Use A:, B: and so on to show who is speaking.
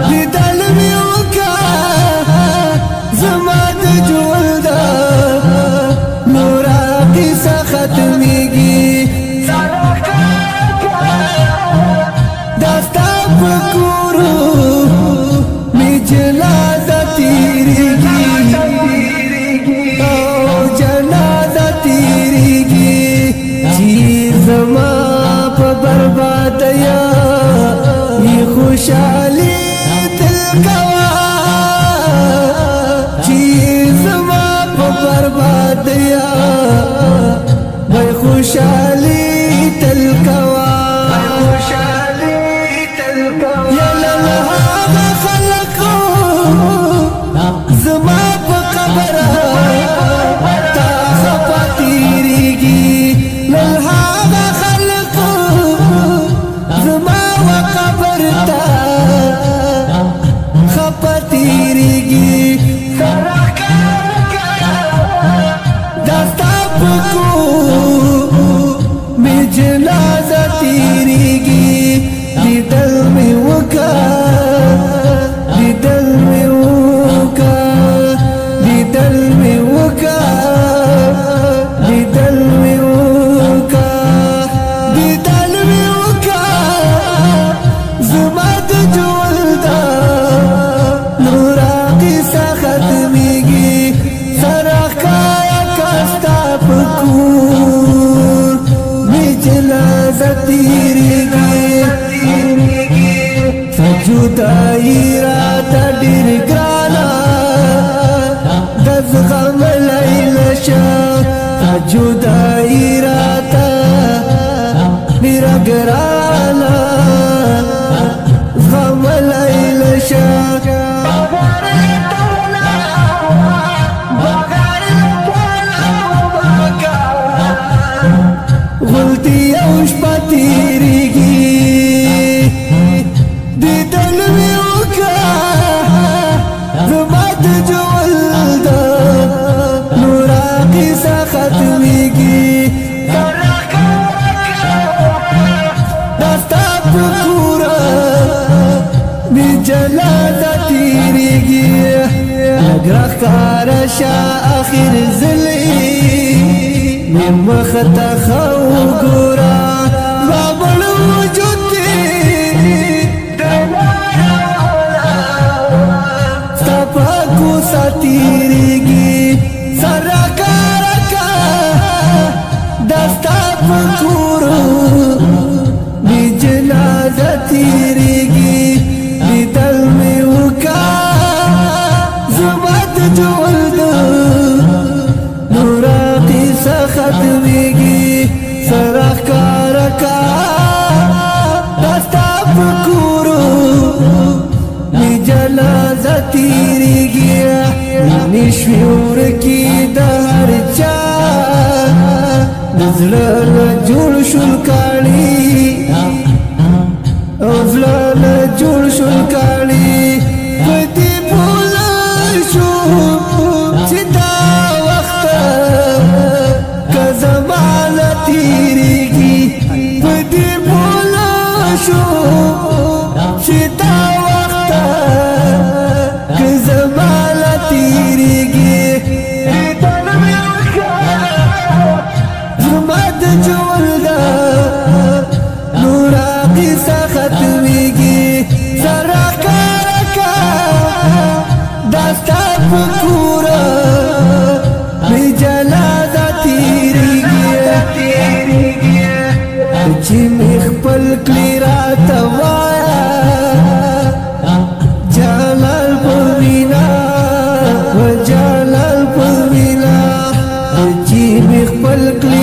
A: دیدل می وکا زما د جول دا نورا قصه ختمیږي دستا پکورو می جنازه تیریږي او جنازه تیریږي چې زما په بربادیا ی خوشالي دل کوا چې زما په بربادیا وای خوشالي دل کوا یا لله خلقو زما په قبر تا خپا تیریږي لله خلقو زما و قبر تا خپا تیریږي دستا پکو می جنازه تیریږي دیدل می وکا دیدل می وکا دیدل می وکا دیدل می وکا دیدل می وکا زما د جول دا نورا قصه ختمیږي سرخکایا کستا پکور می جنازه تیریږي سجدائی راتا ډیر ګرانا د زغم لیلشا سجدائی راتا ډیر ګرانا زغم لیلشا غلطی او شپه تیریږي دیدل می وکا زما د جول دا نورا قصه ختمیږي دستا پکورا می جنازه تیریږي لګرخ کارشا اخر زلی می مخته خو ګورا بابل وجود کو ساتیریږي سرکارکا دستا پکورو می جنازه تیریږي دیدل می وکا زما د جول دا نورا قصه ختمیږي سرکارکا دستا پکورو می جنازه تیریږي نشور کی د هر چا نزله جوړ شول کاڼي او زله جوړ شول کاڼي پدې بول شو چې دا وخت کزمانه تیریږي پدې بول شو چې دا وخت کزمانه تیریږي زما د جول دا نورا قصه ختمیږي سرکارکا دستا پکورا می جنازه تیریږي چې می خپل کلی راته وایا جلال پوینا و جلال پوینا چې می خپل کلی